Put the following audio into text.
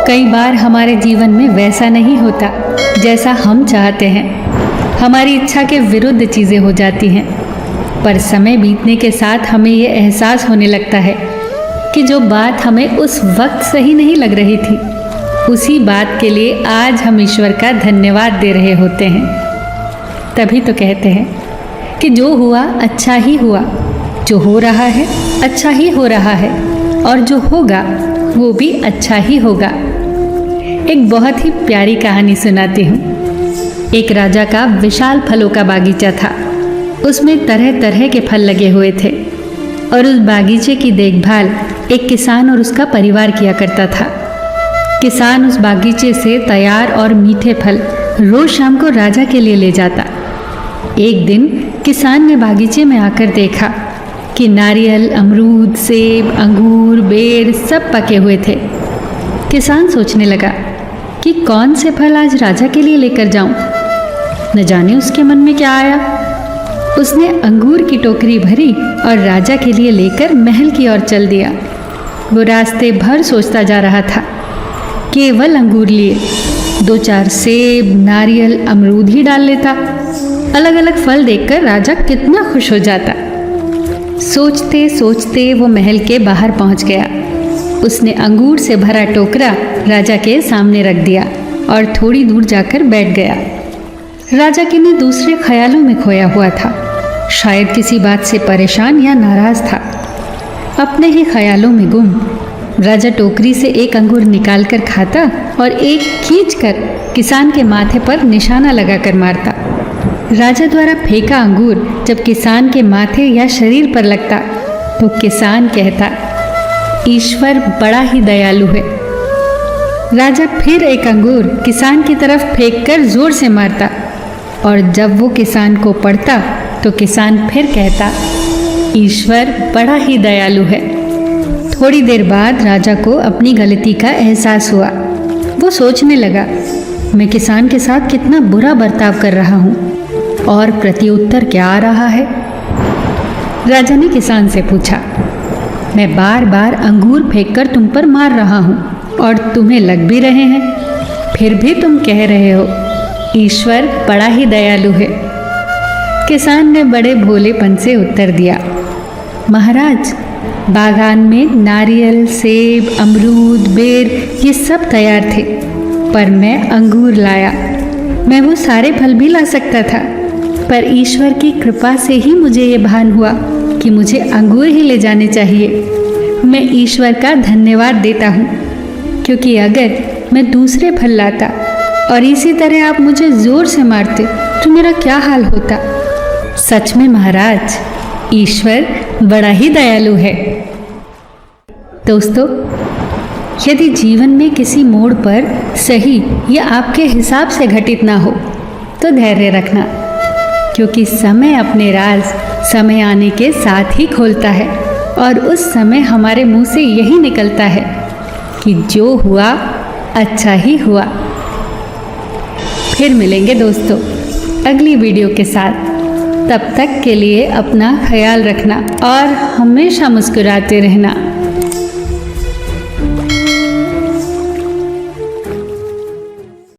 कई बार हमारे जीवन में वैसा नहीं होता जैसा हम चाहते हैं। हमारी इच्छा के विरुद्ध चीज़ें हो जाती हैं, पर समय बीतने के साथ हमें ये एहसास होने लगता है कि जो बात हमें उस वक्त सही नहीं लग रही थी, उसी बात के लिए आज हम ईश्वर का धन्यवाद दे रहे होते हैं। तभी तो कहते हैं कि जो हुआ अच्छा ही हुआ, जो हो रहा है अच्छा ही हो रहा है, और जो होगा वो भी अच्छा ही होगा। एक बहुत ही प्यारी कहानी सुनाती हूँ। एक राजा का विशाल फलों का बागीचा था। उसमें तरह तरह के फल लगे हुए थे और उस बागीचे की देखभाल एक किसान और उसका परिवार किया करता था। किसान उस बागीचे से तैयार और मीठे फल रोज शाम को राजा के लिए ले जाता। एक दिन किसान ने बागीचे में आकर देखा कि नारियल, अमरूद, सेब, अंगूर, बेर सब पके हुए थे। किसान सोचने लगा कि कौन से फल आज राजा के लिए लेकर जाऊं। न जाने उसके मन में क्या आया। उसने अंगूर की टोकरी भरी और राजा के लिए लेकर महल की ओर चल दिया। वो रास्ते भर सोचता जा रहा था। केवल अंगूर लिए, 2-4 सेब, नारियल, अमरूद ही डाल लेता। अलग अलग फल देखकर राजा कितना खुश हो जाता। सोचते सोचते वो महल के बाहर पहुंच गया। उसने अंगूर से भरा टोकरा राजा के सामने रख दिया और थोड़ी दूर जाकर बैठ गया। राजा किन्हीं दूसरे ख्यालों में खोया हुआ था। शायद किसी बात से परेशान या नाराज था। अपने ही ख्यालों में गुम राजा टोकरी से एक अंगूर निकालकर खाता और एक खींचकर किसान के माथे पर निशाना लगाकर मारता। राजा द्वारा फेंका अंगूर जब किसान के माथे या शरीर पर लगता तो किसान कहता, ईश्वर बड़ा ही दयालु है। राजा फिर एक अंगूर किसान की तरफ फेंककर जोर से मारता और जब वो किसान को पड़ता तो किसान फिर कहता, ईश्वर बड़ा ही दयालु है। थोड़ी देर बाद राजा को अपनी गलती का एहसास हुआ। वो सोचने लगा, मैं किसान के साथ कितना बुरा बर्ताव कर रहा हूँ और प्रत्युत्तर क्या आ रहा है। राजा ने किसान से पूछा, मैं बार बार अंगूर फेंककर तुम पर मार रहा हूँ और तुम्हें लग भी रहे हैं, फिर भी तुम कह रहे हो ईश्वर बड़ा ही दयालु है। किसान ने बड़े भोलेपन से उत्तर दिया, महाराज, बागान में नारियल, सेब, अमरूद, बेर ये सब तैयार थे, पर मैं अंगूर लाया। मैं वो सारे फल भी ला सकता था, पर ईश्वर की कृपा से ही मुझे ये भान हुआ कि मुझे अंगूर ही ले जाने चाहिए। मैं ईश्वर का धन्यवाद देता हूँ, क्योंकि अगर मैं दूसरे फल लाता और इसी तरह आप मुझे जोर से मारते तो मेरा क्या हाल होता। सच में महाराज, ईश्वर बड़ा ही दयालु है। दोस्तों, यदि जीवन में किसी मोड़ पर सही या आपके हिसाब से घटित ना हो तो धैर्य रखना, क्योंकि समय अपने राज समय आने के साथ ही खोलता है और उस समय हमारे मुंह से यही निकलता है कि जो हुआ अच्छा ही हुआ। फिर मिलेंगे दोस्तों अगली वीडियो के साथ। तब तक के लिए अपना ख्याल रखना और हमेशा मुस्कुराते रहना।